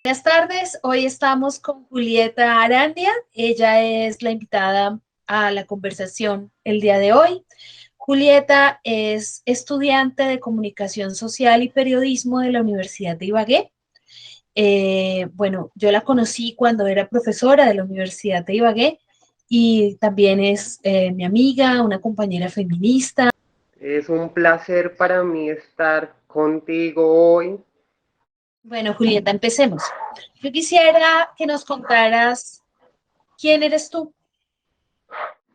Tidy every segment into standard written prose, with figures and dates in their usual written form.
Buenas tardes, hoy estamos con Julieta Arandia, ella es la invitada a la conversación el día de hoy. Julieta es estudiante de Comunicación Social y Periodismo de la Universidad de Ibagué. Bueno, yo la conocí cuando era profesora de la Universidad de Ibagué y también es mi amiga, una compañera feminista. Es un placer para mí estar contigo hoy. Bueno, Julieta, empecemos. Yo quisiera que nos contaras quién eres tú.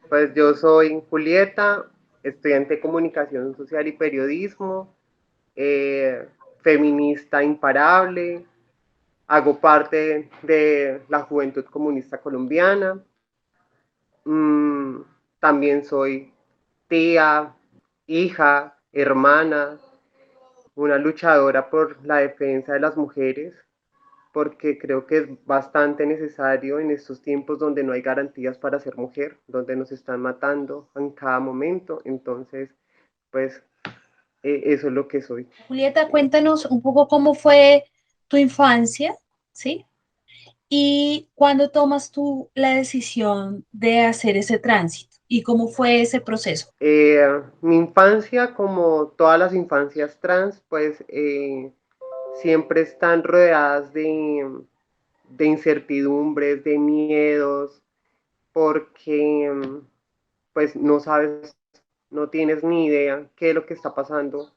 Pues yo soy Julieta, estudiante de Comunicación Social y Periodismo, eh, feminista imparable, hago parte de la Juventud Comunista Colombiana. Mm, También soy tía, hija, hermana, una luchadora por la defensa de las mujeres, porque creo que es bastante necesario en estos tiempos donde no hay garantías para ser mujer, donde nos están matando en cada momento. Entonces, pues eso es lo que soy. Julieta, cuéntanos un poco cómo fue tu infancia, ¿sí? Y cuándo tomas tú la decisión de hacer ese tránsito y cómo fue ese proceso. Mi infancia, como todas las infancias trans, pues siempre están rodeadas de incertidumbres, de miedos, porque pues no sabes, no tienes ni idea qué es lo que está pasando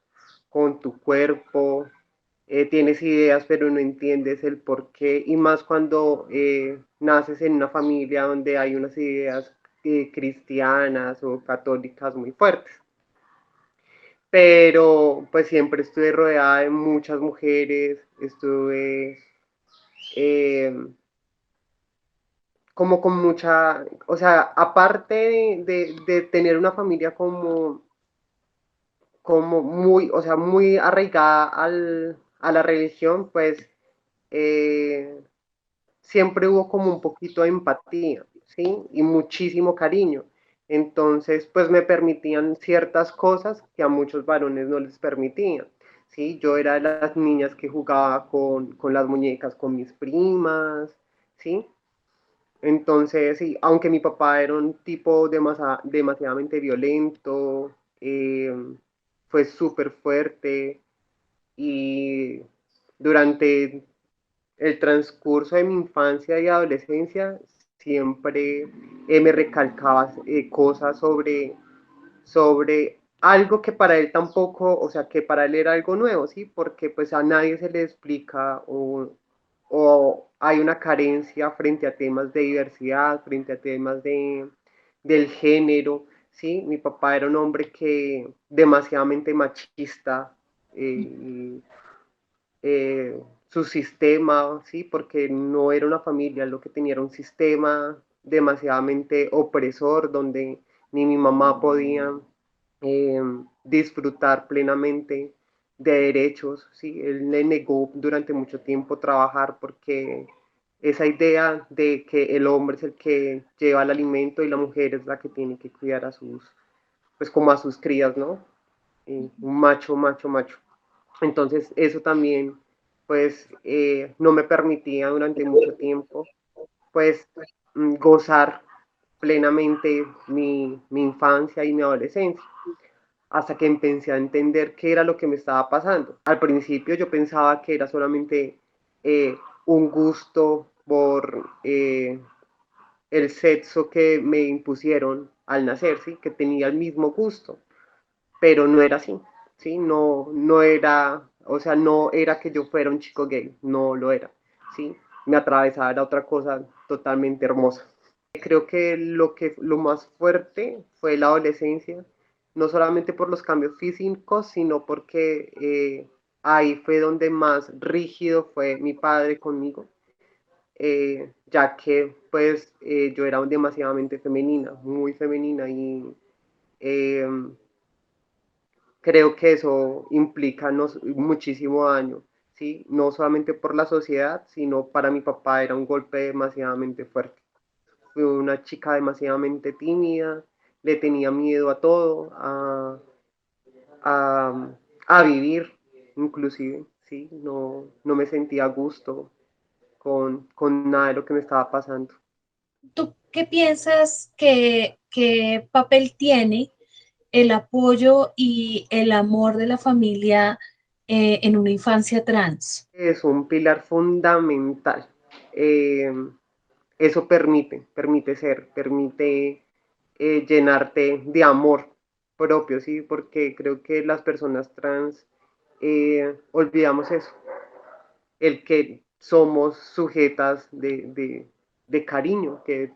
con tu cuerpo, tienes ideas pero no entiendes el por qué, y más cuando naces en una familia donde hay unas ideas cristianas o católicas muy fuertes. Pero pues siempre estuve rodeada de muchas mujeres, estuve eh, como con mucha, o sea, aparte de tener una familia como muy, o sea, muy arraigada a la religión, pues eh, siempre hubo como un poquito de empatía, ¿sí? Y muchísimo cariño. Entonces, pues me permitían ciertas cosas que a muchos varones no les permitían, ¿sí? Yo era de las niñas que jugaba con las muñecas con mis primas, ¿sí? Entonces, sí, aunque mi papá era un tipo demasiadamente violento, fue súper fuerte y durante el transcurso de mi infancia y adolescencia siempre me recalcaba cosas sobre algo que para él tampoco, o sea, que para él era algo nuevo, ¿sí? Porque pues a nadie se le explica o hay una carencia frente a temas de diversidad, frente a temas del género, ¿sí? Mi papá era un hombre que demasiadamente machista, eh, su sistema, ¿sí? Porque no era una familia, lo que tenía era un sistema demasiadamente opresor, donde ni mi mamá podía eh, disfrutar plenamente de derechos, ¿sí? Él le negó durante mucho tiempo trabajar porque esa idea de que el hombre es el que lleva el alimento y la mujer es la que tiene que cuidar a pues como a sus crías, ¿no? Un macho, macho, macho. Entonces eso también pues no me permitía durante mucho tiempo pues gozar plenamente mi infancia y mi adolescencia, hasta que empecé a entender qué era lo que me estaba pasando. Al principio yo pensaba que era solamente un gusto por el sexo que me impusieron al nacer, ¿sí? Que tenía el mismo gusto, pero no era así, ¿sí? No, no era, o sea, no era que yo fuera un chico gay, no lo era, ¿sí? Me atravesaba era otra cosa totalmente hermosa. Creo que lo más fuerte fue la adolescencia, no solamente por los cambios físicos, sino porque ahí fue donde más rígido fue mi padre conmigo, ya que pues yo era demasiadamente femenina, muy femenina y eh, creo que eso implica muchísimo daño, ¿sí? No solamente por la sociedad, sino para mi papá era un golpe demasiadamente fuerte. Fui una chica demasiadamente tímida, le tenía miedo a todo, a vivir inclusive, ¿sí? No, no me sentía a gusto. con nada de lo que me estaba pasando. ¿Tú qué piensas que qué papel tiene el apoyo y el amor de la familia en una infancia trans? Es un pilar fundamental. Eh, Eso permite ser, permite llenarte de amor propio, ¿sí? Porque creo que las personas trans olvidamos eso, el que somos sujetas de cariño, que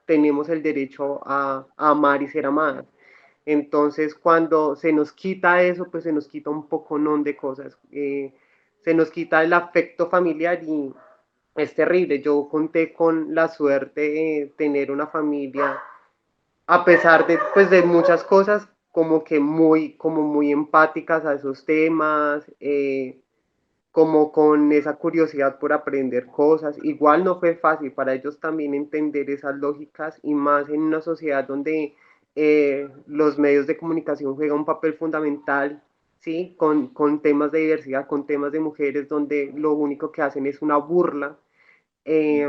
tenemos el derecho a amar y ser amadas. Entonces, cuando se nos quita eso, pues se nos quita un poco de cosas. Se nos quita el afecto familiar y es terrible. Yo conté con la suerte de tener una familia, a pesar de, pues, de muchas cosas, como muy empáticas a esos temas, como con esa curiosidad por aprender cosas. Igual no fue fácil para ellos también entender esas lógicas y más en una sociedad donde los medios de comunicación juegan un papel fundamental, ¿sí? Con temas de diversidad, con temas de mujeres, donde lo único que hacen es una burla. Eh,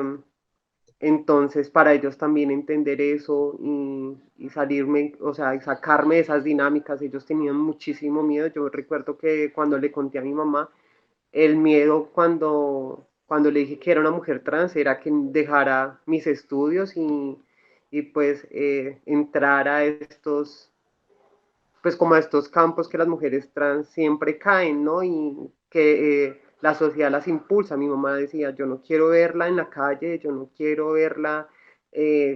entonces, para ellos también entender eso y salirme, o sea, y sacarme de esas dinámicas, ellos tenían muchísimo miedo. Yo recuerdo que cuando le conté a mi mamá, el miedo cuando le dije que era una mujer trans era que dejara mis estudios y pues entrar a estos, pues como a estos campos que las mujeres trans siempre caen, ¿no? Y que la sociedad las impulsa. Mi mamá decía, yo no quiero verla en la calle, yo no quiero verla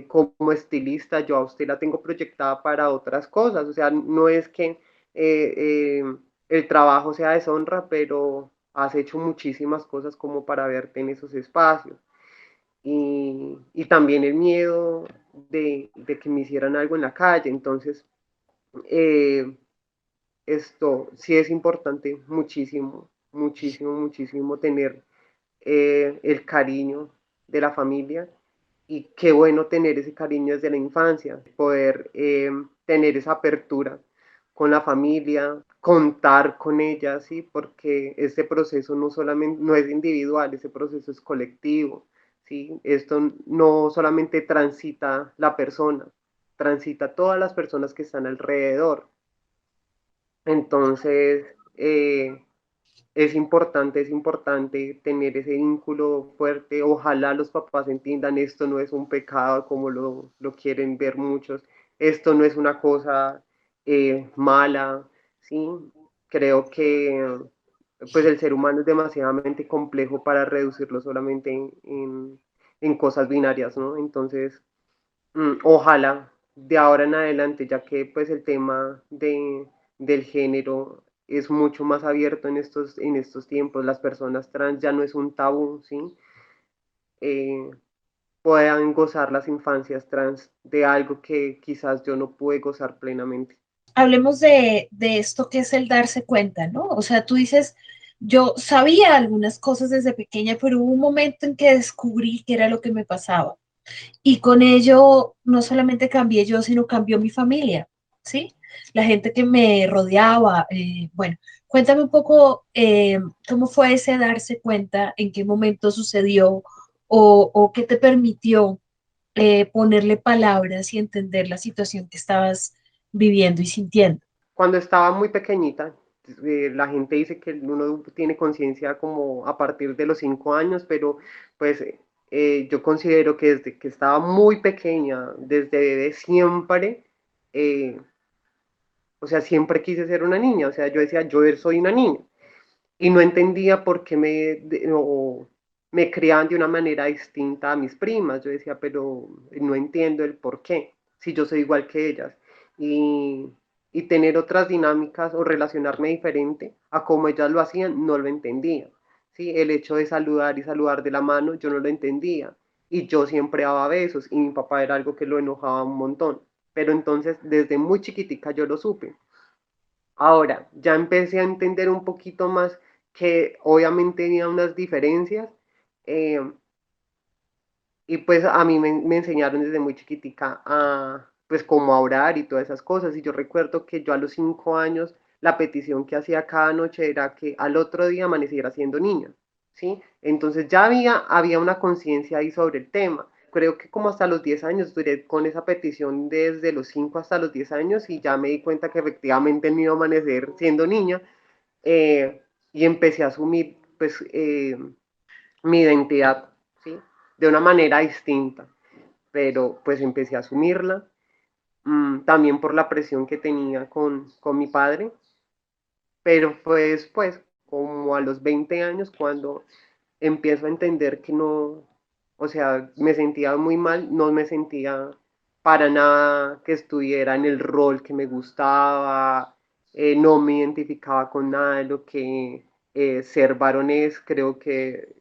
como estilista, yo a usted la tengo proyectada para otras cosas. O sea, no es que el trabajo sea deshonra, pero has hecho muchísimas cosas como para verte en esos espacios. Y también el miedo de que me hicieran algo en la calle. Entonces, eh, esto sí es importante muchísimo, muchísimo, muchísimo tener el cariño de la familia y qué bueno tener ese cariño desde la infancia, poder tener esa apertura con la familia, contar con ella, ¿sí? Porque este proceso no solamente no es individual, ese proceso es colectivo, ¿sí? Esto no solamente transita la persona, transita todas las personas que están alrededor. Entonces, es importante tener ese vínculo fuerte. Ojalá los papás entiendan esto no es un pecado como lo quieren ver muchos. Esto no es una cosa mala, ¿sí? Creo que pues el ser humano es demasiadamente complejo para reducirlo solamente en cosas binarias, ¿no? Entonces, ojalá de ahora en adelante, ya que pues el tema del género es mucho más abierto en estos tiempos, las personas trans ya no es un tabú, ¿sí? Eh, Puedan gozar las infancias trans de algo que quizás yo no pude gozar plenamente. Hablemos de esto que es el darse cuenta, ¿no? O sea, tú dices, yo sabía algunas cosas desde pequeña, pero hubo un momento en que descubrí qué era lo que me pasaba. Y con ello no solamente cambié yo, sino cambió mi familia, ¿sí? La gente que me rodeaba. Bueno, cuéntame un poco cómo fue ese darse cuenta, en qué momento sucedió o qué te permitió ponerle palabras y entender la situación que estabas viviendo y sintiendo. Cuando estaba muy pequeñita, la gente dice que uno tiene conciencia como a partir de los 5 años, pero pues yo considero que desde que estaba muy pequeña, desde bebé siempre, eh, o sea, siempre quise ser una niña, o sea, yo decía, yo soy una niña, y no entendía por qué me criaban de una manera distinta a mis primas, yo decía, pero no entiendo el por qué, si yo soy igual que ellas, y, y tener otras dinámicas o relacionarme diferente a como ellas lo hacían, no lo entendía, ¿sí? El hecho de saludar y saludar de la mano, yo no lo entendía, y yo siempre daba besos, y mi papá era algo que lo enojaba un montón, pero entonces desde muy chiquitica yo lo supe. Ahora, ya empecé a entender un poquito más que obviamente había unas diferencias eh, y pues a mí me enseñaron desde muy chiquitica a pues cómo a orar y todas esas cosas y yo recuerdo que yo a los 5 años la petición que hacía cada noche era que al otro día amaneciera siendo niña. ¿sí? Entonces ya había una conciencia ahí sobre el tema. Creo que como hasta los 10 años duré con esa petición desde los 5 hasta los 10 años y ya me di cuenta que efectivamente me iba a amanecer siendo niña, y empecé a asumir pues mi identidad, ¿sí? De una manera distinta, pero pues empecé a asumirla, también por la presión que tenía con mi padre, pero fue después, como a los 20 años, cuando empiezo a entender que no, o sea, me sentía muy mal, no me sentía para nada que estuviera en el rol que me gustaba, no me identificaba con nada de lo que ser varón es. Creo que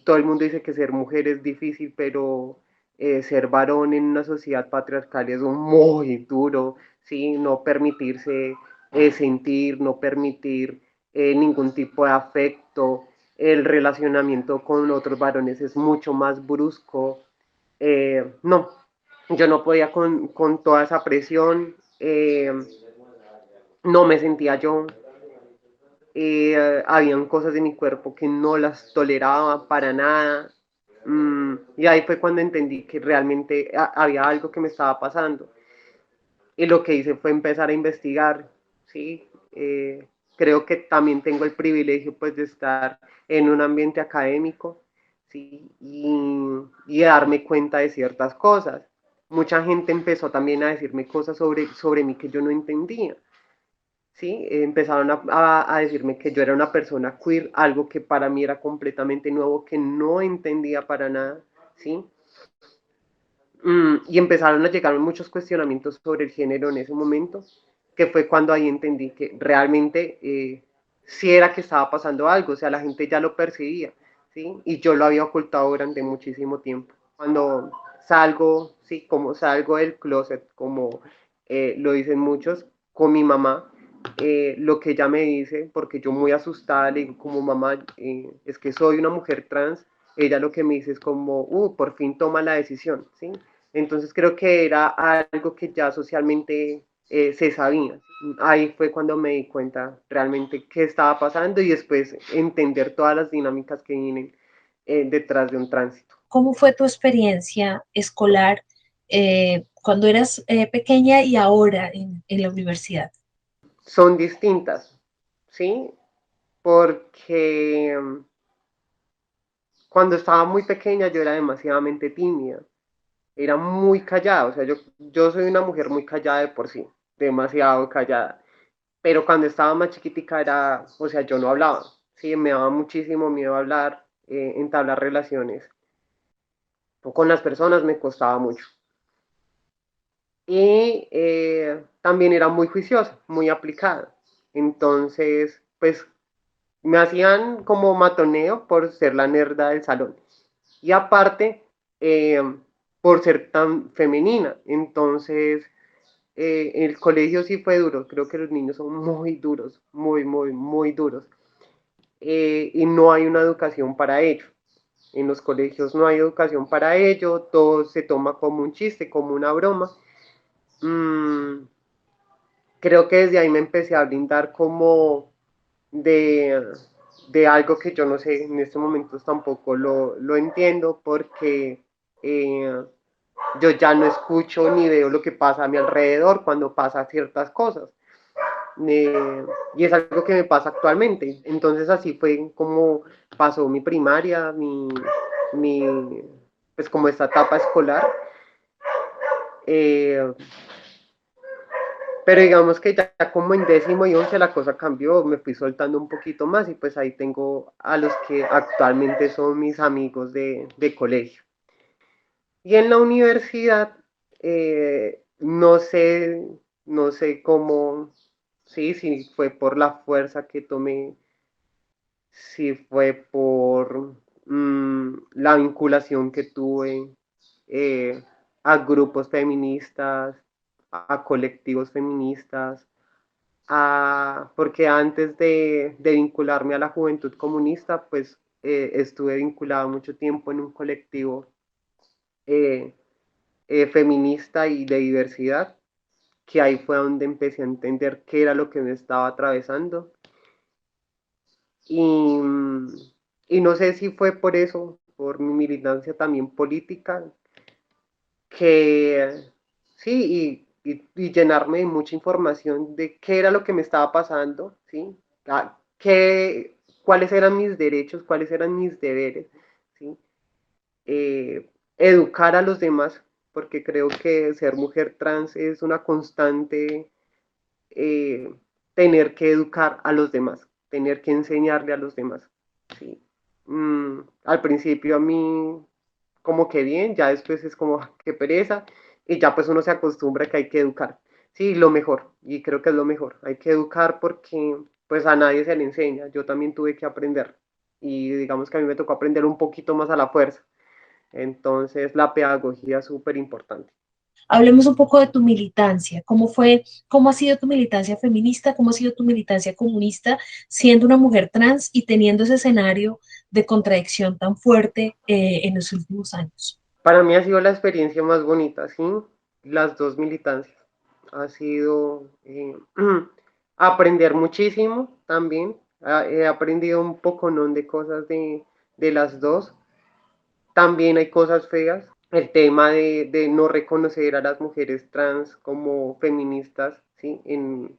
todo el mundo dice que ser mujer es difícil, pero ser varón en una sociedad patriarcal es muy duro, ¿sí? No permitirse sentir, no permitir ningún tipo de afecto, el relacionamiento con otros varones es mucho más brusco. No, yo no podía con toda esa presión, no me sentía yo, habían cosas de mi cuerpo que no las toleraba para nada. Y ahí fue cuando entendí que realmente había algo que me estaba pasando. Y lo que hice fue empezar a investigar, ¿sí? Creo que también tengo el privilegio pues de estar en un ambiente académico, ¿sí? Y darme cuenta de ciertas cosas. Mucha gente empezó también a decirme cosas sobre mí que yo no entendía. ¿Sí? Empezaron a decirme que yo era una persona queer, algo que para mí era completamente nuevo, que no entendía para nada, ¿sí? Y empezaron a llegar muchos cuestionamientos sobre el género en ese momento, que fue cuando ahí entendí que realmente sí era que estaba pasando algo, o sea, la gente ya lo percibía, ¿sí? Y yo lo había ocultado durante muchísimo tiempo. Cuando salgo, sí, como salgo del closet, como lo dicen muchos, con mi mamá, lo que ella me dice, porque yo muy asustada le digo como mamá, es que soy una mujer trans, ella lo que me dice es como, por fin toma la decisión, ¿sí? Entonces creo que era algo que ya socialmente se sabía. Ahí fue cuando me di cuenta realmente qué estaba pasando y después entender todas las dinámicas que vienen detrás de un tránsito. ¿Cómo fue tu experiencia escolar cuando eras pequeña y ahora en la universidad? Son distintas, ¿sí? Porque cuando estaba muy pequeña yo era demasiadamente tímida, era muy callada, o sea, yo soy una mujer muy callada de por sí, demasiado callada. Pero cuando estaba más chiquitica era, o sea, yo no hablaba, sí, me daba muchísimo miedo hablar, entablar relaciones con las personas me costaba mucho. Y también era muy juiciosa, muy aplicada. Entonces, pues me hacían como matoneo por ser la nerda del salón. Y aparte, eh, por ser tan femenina. Entonces, el colegio sí fue duro. Creo que los niños son muy duros, muy, muy, muy duros. Y no hay una educación para ello. En los colegios no hay educación para ello, todo se toma como un chiste, como una broma. Mm, Creo que desde ahí me empecé a brindar como de, de algo que yo no sé, en estos momentos tampoco lo entiendo porque eh, yo ya no escucho ni veo lo que pasa a mi alrededor cuando pasa ciertas cosas. Y es algo que me pasa actualmente. Entonces así fue como pasó mi primaria, mi pues como esta etapa escolar. Eh, pero digamos que ya como en décimo y once la cosa cambió, me fui soltando un poquito más y pues ahí tengo a los que actualmente son mis amigos de colegio. Y en la universidad, no sé, no sé cómo, sí, si fue por la fuerza que tomé, si fue por la vinculación que tuve eh, a grupos feministas, a colectivos feministas, porque antes de vincularme a la juventud comunista, pues estuve vinculado mucho tiempo en un colectivo eh, feminista y de diversidad, que ahí fue donde empecé a entender qué era lo que me estaba atravesando. Y, y no sé si fue por eso, por mi militancia también política, que sí, y llenarme de mucha información de qué era lo que me estaba pasando, ¿sí? Cuáles eran mis derechos, cuáles eran mis deberes, ¿sí? Educar a los demás, porque creo que ser mujer trans es una constante, eh, tener que educar a los demás, tener que enseñarle a los demás, ¿sí? Al principio a mí como que bien, ya después es como que pereza y ya pues uno se acostumbra que hay que educar. Sí, lo mejor, y creo que es lo mejor, hay que educar porque pues a nadie se le enseña, yo también tuve que aprender y digamos que a mí me tocó aprender un poquito más a la fuerza, entonces la pedagogía es súper importante. Hablemos un poco de tu militancia. ¿Cómo fue, cómo ha sido tu militancia feminista? ¿Cómo ha sido tu militancia comunista siendo una mujer trans y teniendo ese escenario de contradicción tan fuerte en los últimos años? Para mí ha sido la experiencia más bonita, ¿sí? Las dos militancias. Ha sido aprender muchísimo también. He aprendido un poco, ¿no?, de cosas de las dos. También hay cosas feas. El tema de no reconocer a las mujeres trans como feministas, ¿sí? En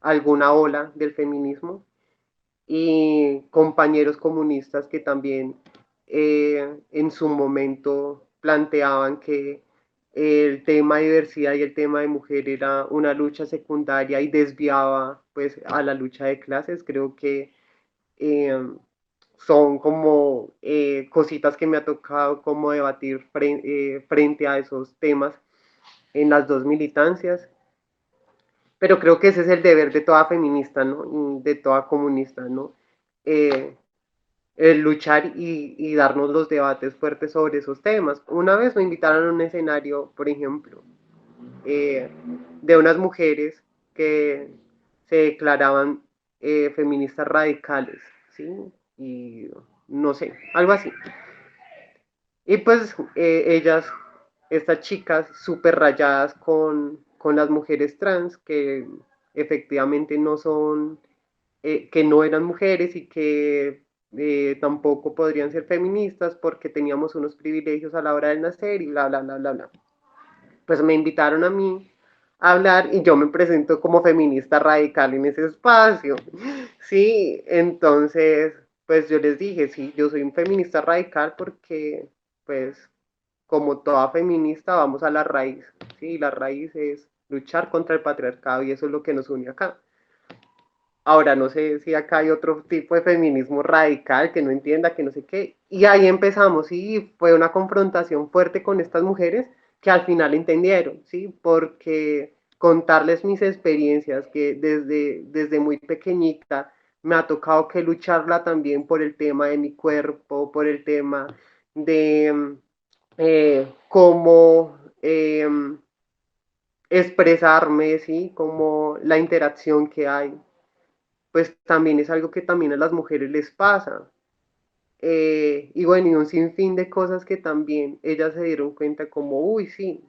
alguna ola del feminismo. Y compañeros comunistas que también en su momento planteaban que el tema de diversidad y el tema de mujer era una lucha secundaria y desviaba pues a la lucha de clases. Creo que eh, son como cositas que me ha tocado como debatir frente a esos temas en las dos militancias, pero creo que ese es el deber de toda feminista, ¿no? Y de toda comunista, ¿no? Eh, el luchar y darnos los debates fuertes sobre esos temas. Una vez me invitaron a un escenario, por ejemplo, eh, de unas mujeres que se declaraban feministas radicales, ¿sí? Y no sé, algo así. Y pues ellas, estas chicas súper rayadas con las mujeres trans, que efectivamente no son, que no eran mujeres y que tampoco podrían ser feministas porque teníamos unos privilegios a la hora de nacer y bla, bla, bla, bla, bla. Pues me invitaron a mí a hablar y yo me presento como feminista radical en ese espacio. Sí, entonces, pues yo les dije, sí, yo soy un feminista radical porque, pues, como toda feminista, vamos a la raíz, ¿sí? La raíz es luchar contra el patriarcado y eso es lo que nos une acá. Ahora, no sé si acá hay otro tipo de feminismo radical que no entienda, que no sé qué. Y ahí empezamos, y fue una confrontación fuerte con estas mujeres que al final entendieron, ¿sí? Porque contarles mis experiencias, que desde muy pequeñita me ha tocado que lucharla también por el tema de mi cuerpo, por el tema de cómo expresarme, ¿sí? Como la interacción que hay, pues también es algo que también a las mujeres les pasa. Y bueno, y un sinfín de cosas que también ellas se dieron cuenta como, uy, sí.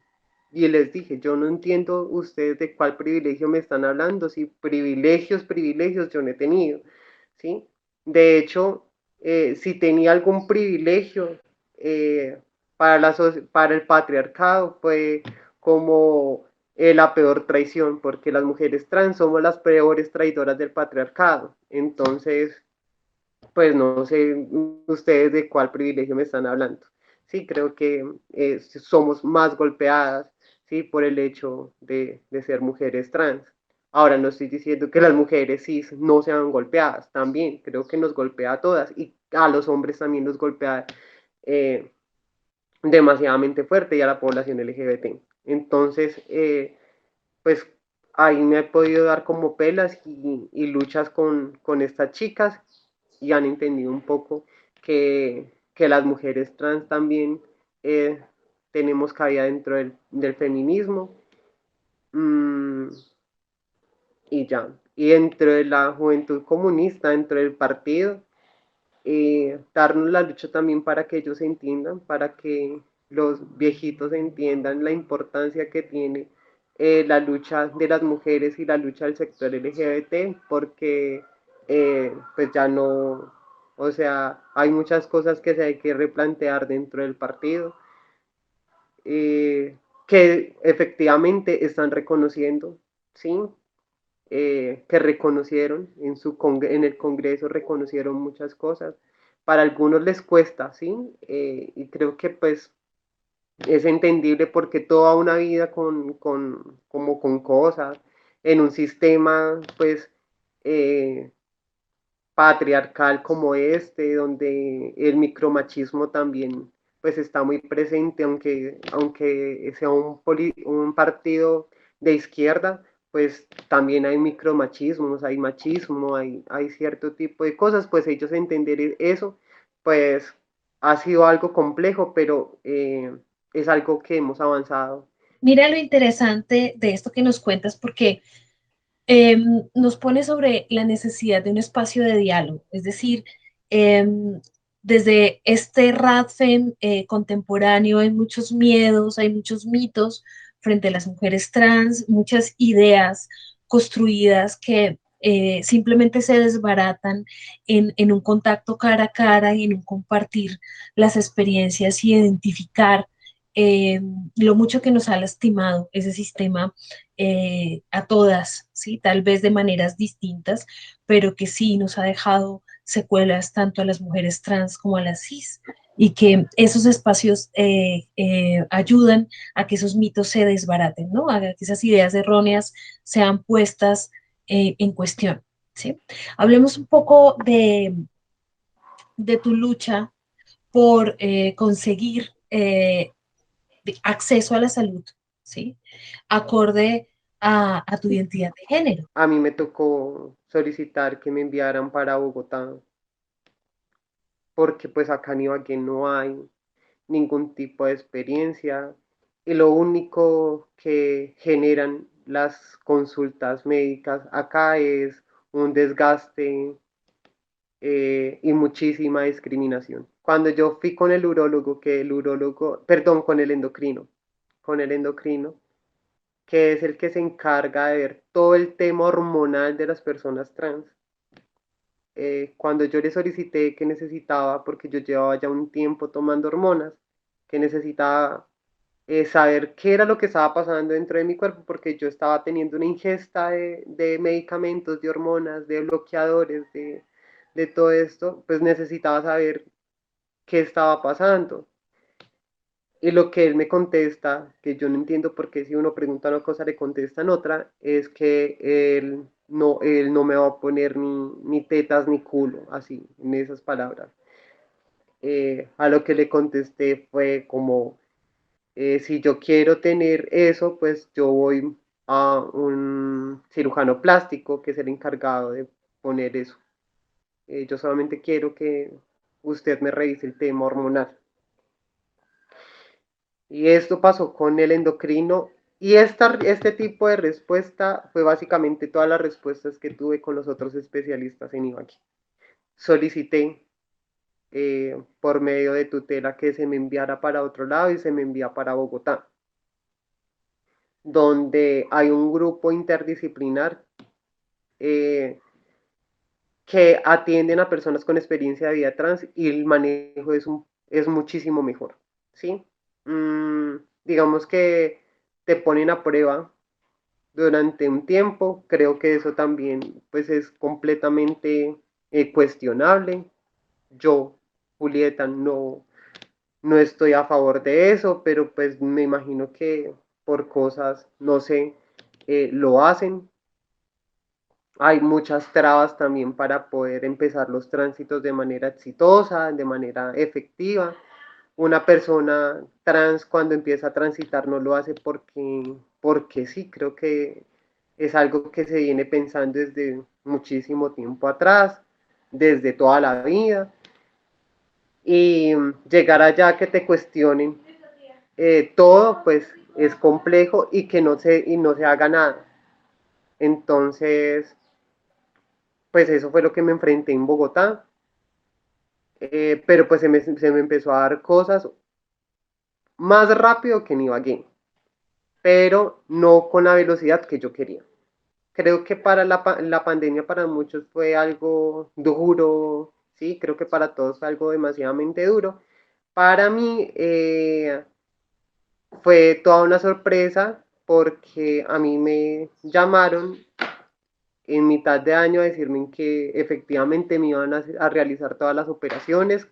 Y les dije, yo no entiendo ustedes de cuál privilegio me están hablando, si privilegios, privilegios yo no he tenido, ¿sí? De hecho, si tenía algún privilegio para, para el patriarcado, fue como la peor traición, porque las mujeres trans somos las peores traidoras del patriarcado. Entonces, pues no sé ustedes de cuál privilegio me están hablando. Sí, creo que somos más golpeadas, sí, por el hecho de ser mujeres trans. Ahora no estoy diciendo que las mujeres cis no sean golpeadas, también creo que nos golpea a todas y a los hombres también nos golpea eh, demasiadamente fuerte y a la población LGBT. Entonces, pues ahí me he podido dar como pelas y luchas con estas chicas y han entendido un poco que las mujeres trans también tenemos cabida dentro del feminismo, mmm, y ya. Y dentro de la juventud comunista, dentro del partido, darnos la lucha también para que ellos entiendan, para que los viejitos entiendan la importancia que tiene la lucha de las mujeres y la lucha del sector LGBT, porque pues ya no, O sea, hay muchas cosas que se hay que replantear dentro del partido, que efectivamente están reconociendo, ¿sí? Que reconocieron en el Congreso, reconocieron muchas cosas. Para algunos les cuesta, ¿sí? Y creo que pues es entendible porque toda una vida como con cosas, en un sistema pues eh, patriarcal como este, donde el micromachismo también pues está muy presente, aunque sea un partido de izquierda, pues también hay micromachismos, hay machismo, hay cierto tipo de cosas, pues ellos entender eso, pues ha sido algo complejo, pero es algo que hemos avanzado. Mira lo interesante de esto que nos cuentas, porque nos pone sobre la necesidad de un espacio de diálogo, es decir, desde este RADFEM contemporáneo hay muchos miedos, hay muchos mitos frente a las mujeres trans, muchas ideas construidas que simplemente se desbaratan en un contacto cara a cara y en un compartir las experiencias y identificar eh, lo mucho que nos ha lastimado ese sistema a todas, ¿sí? Tal vez de maneras distintas, pero que sí nos ha dejado secuelas tanto a las mujeres trans como a las cis, y que esos espacios ayudan a que esos mitos se desbaraten, ¿no? A que esas ideas erróneas sean puestas en cuestión, ¿sí? Hablemos un poco de tu lucha por conseguir acceso a la salud, ¿sí? Acorde a tu identidad de género. A mí me tocó solicitar que me enviaran para Bogotá, porque pues acá en Ibagué no hay ningún tipo de experiencia y lo único que generan las consultas médicas acá es un desgaste y muchísima discriminación. Cuando yo fui con el urólogo, perdón, con el endocrino, que es el que se encarga de ver todo el tema hormonal de las personas trans, cuando yo le solicité que necesitaba, porque yo llevaba ya un tiempo tomando hormonas, que necesitaba saber qué era lo que estaba pasando dentro de mi cuerpo, porque yo estaba teniendo una ingesta de medicamentos, de hormonas, de bloqueadores, de todo esto, pues necesitaba saber qué estaba pasando. Y lo que él me contesta, que yo no entiendo por qué si uno pregunta una cosa le contestan otra, es que él no me va a poner ni tetas ni culo, así, en esas palabras. A lo que le contesté fue como, si yo quiero tener eso, pues yo voy a un cirujano plástico que es el encargado de poner eso. Yo solamente quiero que usted me revise el tema hormonal. Y esto pasó con el endocrino. Y este tipo de respuesta fue básicamente todas las respuestas que tuve con los otros especialistas en Ibagué. Solicité por medio de tutela que se me enviara para otro lado y se me envía para Bogotá, donde hay un grupo interdisciplinar eh, que atienden a personas con experiencia de vida trans y el manejo es muchísimo mejor, ¿sí? Digamos que te ponen a prueba durante un tiempo, creo que eso también pues es completamente cuestionable. Yo, Julieta, no estoy a favor de eso, pero pues me imagino que por cosas, no sé, lo hacen. Hay muchas trabas también para poder empezar los tránsitos de manera exitosa, de manera efectiva. Una persona trans cuando empieza a transitar no lo hace porque sí, creo que es algo que se viene pensando desde muchísimo tiempo atrás, desde toda la vida, y llegar allá que te cuestionen todo, pues es complejo y no se haga nada. Entonces, pues eso fue lo que me enfrenté en Bogotá, pero pues se me empezó a dar cosas más rápido que en Ibagué, pero no con la velocidad que yo quería. Creo que para la pandemia para muchos fue algo duro ¿sí? Creo que para todos fue algo demasiadamente duro. Para mí fue toda una sorpresa porque a mí me llamaron en mitad de año a decirme que efectivamente me iban a realizar todas las operaciones,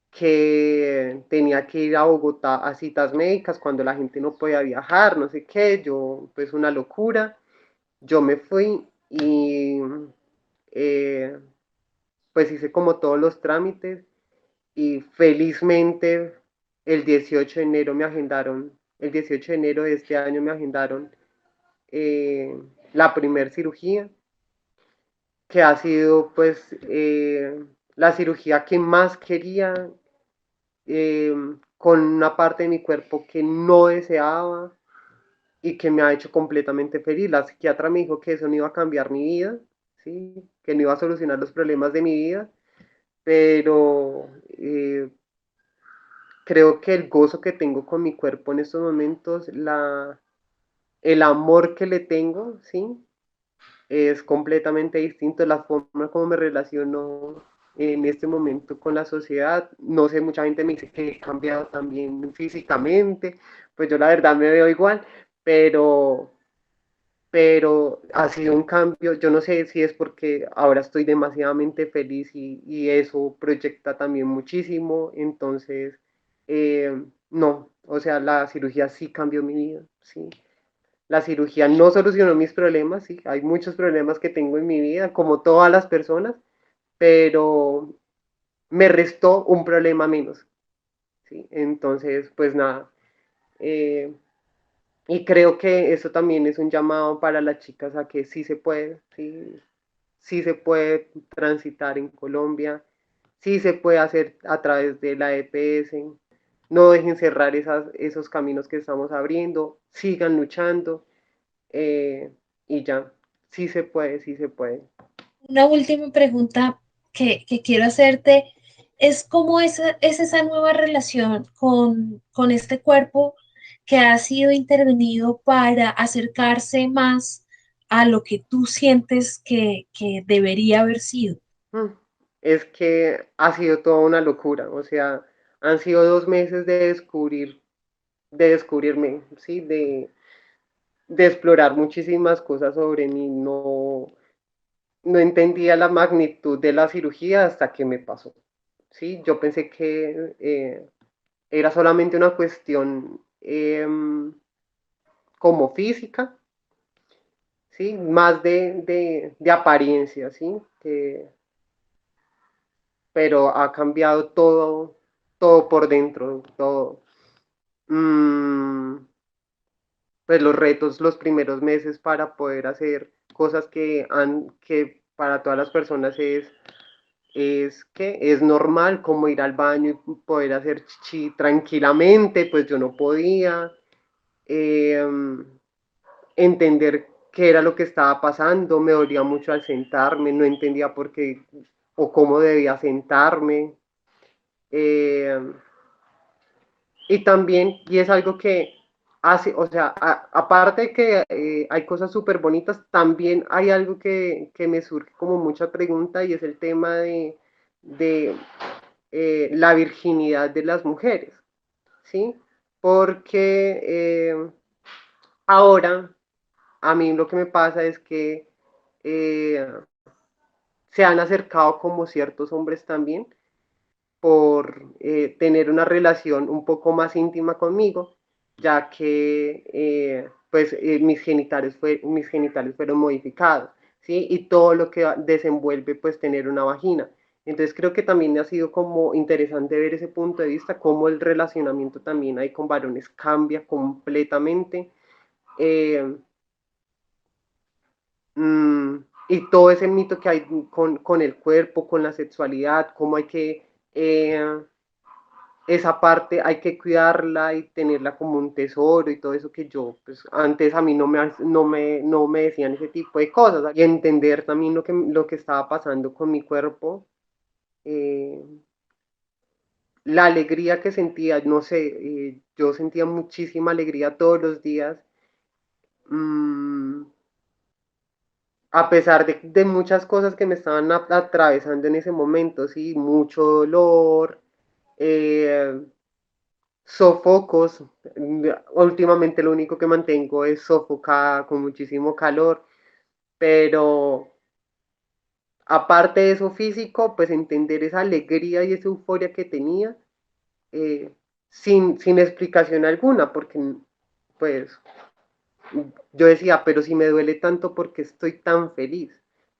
que tenía que ir a Bogotá a citas médicas cuando la gente no podía viajar, no sé qué, yo pues una locura. Yo me fui y eh, pues hice como todos los trámites y felizmente el 18 de enero me agendaron, el 18 de enero de este año me agendaron eh, la primer cirugía, que ha sido pues la cirugía que más quería, eh, con una parte de mi cuerpo que no deseaba y que me ha hecho completamente feliz. La psiquiatra me dijo que eso no iba a cambiar mi vida, ¿sí? Que no iba a solucionar los problemas de mi vida, pero creo que el gozo que tengo con mi cuerpo en estos momentos, el amor que le tengo, ¿sí? Es completamente distinto la forma como me relaciono en este momento con la sociedad. No sé, mucha gente me dice que he cambiado también físicamente, pues yo la verdad me veo igual, pero, pero ha sido un cambio. Yo no sé si es porque ahora estoy demasiadamente feliz y eso proyecta también muchísimo, entonces, no, o sea, la cirugía sí cambió mi vida, sí. La cirugía no solucionó mis problemas, sí, hay muchos problemas que tengo en mi vida, como todas las personas, pero me restó un problema menos, ¿sí? Entonces, pues nada, eh, y creo que eso también es un llamado para las chicas a que sí se puede, sí, sí se puede transitar en Colombia, sí se puede hacer a través de la EPS, no dejen cerrar esos caminos que estamos abriendo, sigan luchando, eh, y ya, sí se puede, sí se puede. Una última pregunta que quiero hacerte es cómo es esa nueva relación con este cuerpo que ha sido intervenido para acercarse más a lo que tú sientes que debería haber sido. Mm, Es que ha sido toda una locura, o sea, han sido 2 meses de descubrirme, ¿sí? De explorar muchísimas cosas sobre mí. No, no entendía la magnitud de la cirugía hasta que me pasó, ¿sí? Yo pensé que era solamente una cuestión como física, ¿sí? Más de apariencia, ¿sí? Pero ha cambiado todo, todo por dentro, todo. Mm, pues los retos los primeros meses para poder hacer cosas que para todas las personas es normal, como ir al baño y poder hacer chichi tranquilamente, pues yo no podía. Eh, Entender qué era lo que estaba pasando, me dolía mucho al sentarme, no entendía por qué o cómo debía sentarme. Eh, y también, y es algo que hace, o sea, aparte de que hay cosas súper bonitas, también hay algo que me surge como mucha pregunta y es el tema de la virginidad de las mujeres, ¿sí? Porque ahora a mí lo que me pasa es que eh, se han acercado como ciertos hombres también por tener una relación un poco más íntima conmigo, ya que pues mis genitales fueron modificados, ¿sí? Y todo lo que desenvuelve pues tener una vagina. Entonces creo que también ha sido como interesante ver ese punto de vista, cómo el relacionamiento también ahí con varones cambia completamente. Eh, mm, y todo ese mito que hay con el cuerpo, con la sexualidad, cómo hay que esa parte hay que cuidarla y tenerla como un tesoro y todo eso que yo, pues antes a mí no me decían ese tipo de cosas y entender también lo que estaba pasando con mi cuerpo, eh, la alegría que sentía, no sé, yo sentía muchísima alegría todos los días, mmm, a pesar de muchas cosas que me estaban atravesando en ese momento, sí, mucho dolor, eh, sofocos. Últimamente lo único que mantengo es sofocada con muchísimo calor, pero aparte de eso físico, pues entender esa alegría y esa euforia que tenía, eh, sin explicación alguna, porque pues yo decía, pero si me duele tanto porque estoy tan feliz,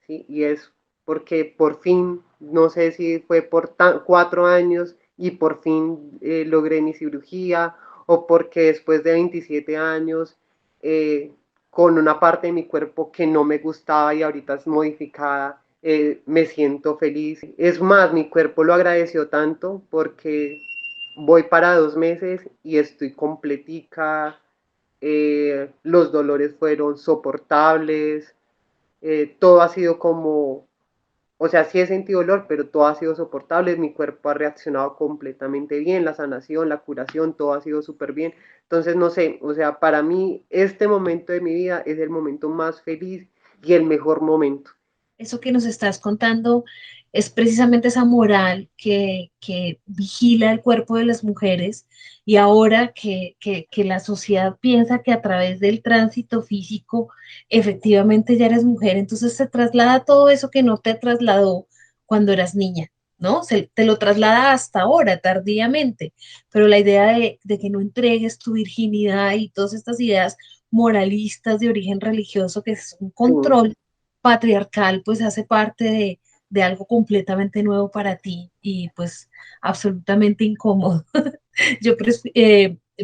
¿sí? Y es porque por fin, no sé si fue por 4 años y por fin logré mi cirugía, o porque después de 27 años, eh, con una parte de mi cuerpo que no me gustaba y ahorita es modificada, me siento feliz. Es más, mi cuerpo lo agradeció tanto porque voy para 2 meses y estoy completica, los dolores fueron soportables, todo ha sido como, o sea, sí he sentido dolor, pero todo ha sido soportable, mi cuerpo ha reaccionado completamente bien, la sanación, la curación, todo ha sido súper bien. Entonces, no sé, o sea, para mí este momento de mi vida es el momento más feliz y el mejor momento. Eso que nos estás contando es precisamente esa moral que vigila el cuerpo de las mujeres y ahora que la sociedad piensa que a través del tránsito físico efectivamente ya eres mujer, entonces se traslada todo eso que no te trasladó cuando eras niña, ¿no? Te lo traslada hasta ahora, tardíamente, pero la idea de que no entregues tu virginidad y todas estas ideas moralistas de origen religioso, que es un Sí, control patriarcal, pues hace parte de algo completamente nuevo para ti y pues absolutamente incómodo. Yo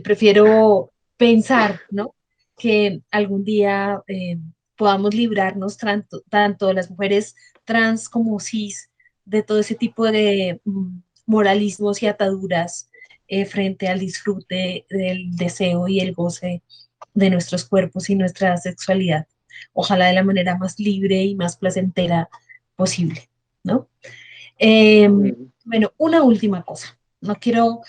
prefiero pensar, ¿no? Que algún día podamos librarnos tanto de las mujeres trans como cis de todo ese tipo de moralismos y ataduras frente al disfrute del deseo y el goce de nuestros cuerpos y nuestra sexualidad. Ojalá de la manera más libre y más placentera posible, ¿no? Eh, sí. bueno, una última cosa. No quiero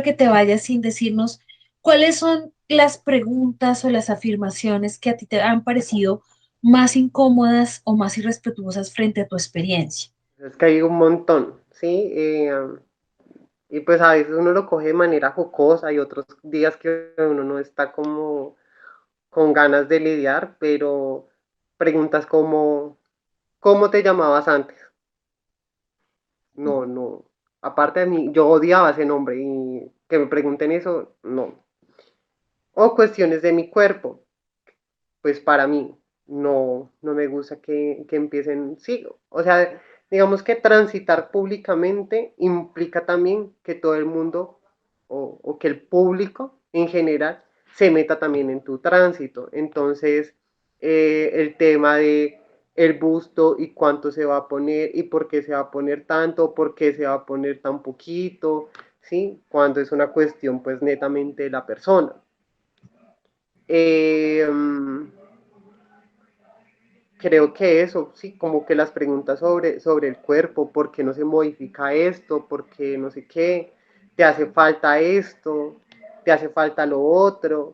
que te vayas sin decirnos cuáles son las preguntas o las afirmaciones que a ti te han parecido más incómodas o más irrespetuosas frente a tu experiencia. Es que hay un montón, ¿sí? Y pues a veces uno lo coge de manera jocosa y otros días que uno no está como con ganas de lidiar, pero preguntas como, ¿cómo te llamabas antes? No, no. Aparte de mí, yo odiaba ese nombre y que me pregunten eso, no. O cuestiones de mi cuerpo, pues para mí no me gusta que empiecen, sí, o sea, digamos que transitar públicamente implica también que todo el mundo o que el público en general se meta también en tu tránsito. Entonces, el tema de el busto y cuánto se va a poner y por qué se va a poner tanto, por qué se va a poner tan poquito, ¿sí? Cuando es una cuestión pues netamente de la persona. Eh, Creo que eso, sí, como que las preguntas sobre el cuerpo, ¿por qué no se modifica esto? ¿Por qué no sé qué? ¿Te hace falta esto? ¿Te hace falta lo otro?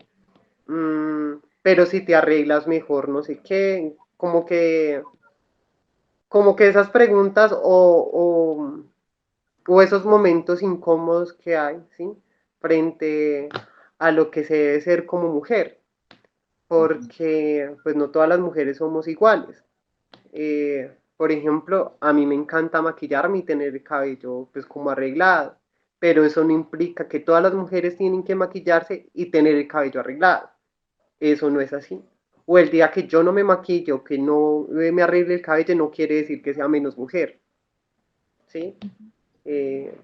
Pero si te arreglas mejor, no sé qué, como que esas preguntas o esos momentos incómodos que hay, ¿sí? Frente a lo que se debe ser como mujer, porque pues no todas las mujeres somos iguales. Por ejemplo, a mí me encanta maquillarme y tener el cabello pues como arreglado, pero eso no implica que todas las mujeres tienen que maquillarse y tener el cabello arreglado. Eso no es así. O el día que yo no me maquillo, que no me arregle el cabello, no quiere decir que sea menos mujer, ¿sí? Eh,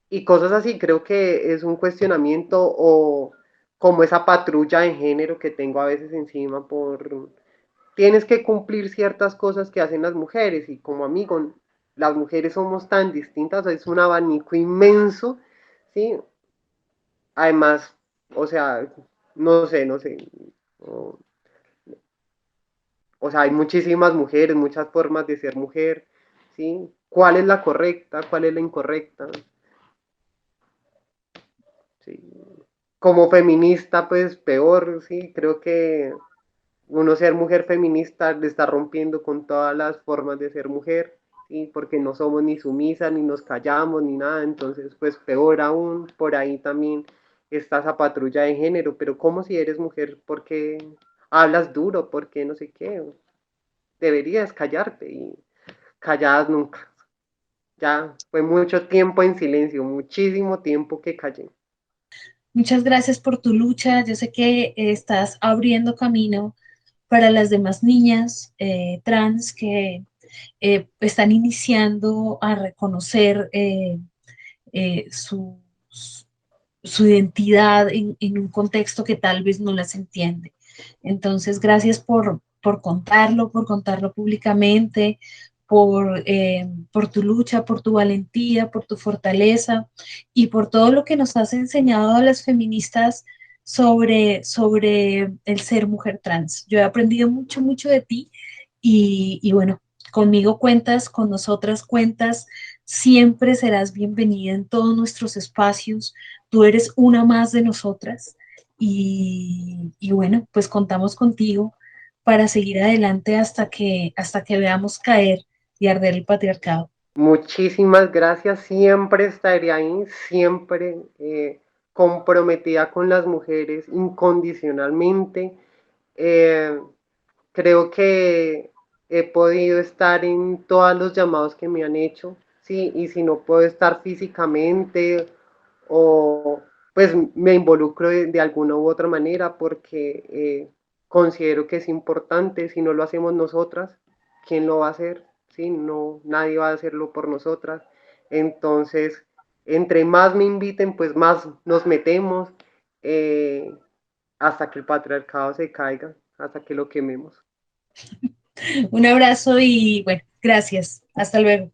y cosas así, creo que es un cuestionamiento o como esa patrulla de género que tengo a veces encima por tienes que cumplir ciertas cosas que hacen las mujeres y como amigo, las mujeres somos tan distintas, es un abanico inmenso, ¿sí? Además, o sea, no sé, o, o sea, hay muchísimas mujeres, muchas formas de ser mujer, ¿sí? ¿Cuál es la correcta? ¿Cuál es la incorrecta? ¿Sí? Como feminista, pues peor, sí, creo que uno ser mujer feminista le está rompiendo con todas las formas de ser mujer, ¿sí? Porque no somos ni sumisas, ni nos callamos, ni nada, entonces pues peor aún, por ahí también está esa patrulla de género, pero ¿cómo si eres mujer? ¿Por qué hablas duro? ¿Por qué no sé qué? Deberías callarte y calladas nunca. Ya fue mucho tiempo en silencio, muchísimo tiempo que callé. Muchas gracias por tu lucha. Yo sé que estás abriendo camino para las demás niñas trans que están iniciando a reconocer su, su identidad en un contexto que tal vez no las entiende. Entonces, gracias por contarlo públicamente, por tu lucha, por tu valentía, por tu fortaleza y por todo lo que nos has enseñado a las feministas sobre el ser mujer trans. Yo he aprendido mucho, mucho de ti y bueno, conmigo cuentas, con nosotras cuentas, siempre serás bienvenida en todos nuestros espacios. Tú eres una más de nosotras y bueno, pues contamos contigo para seguir adelante hasta que veamos caer y arder el patriarcado. Muchísimas gracias, siempre estaré ahí, siempre comprometida con las mujeres incondicionalmente. Eh, Creo que he podido estar en todos los llamados que me han hecho, sí, y si no puedo estar físicamente o pues me involucro de alguna u otra manera porque considero que es importante, si no lo hacemos nosotras, ¿quién lo va a hacer? Sí, no, nadie va a hacerlo por nosotras. Entonces, entre más me inviten, pues más nos metemos eh, hasta que el patriarcado se caiga, hasta que lo quememos. Un abrazo y bueno, gracias. Hasta luego.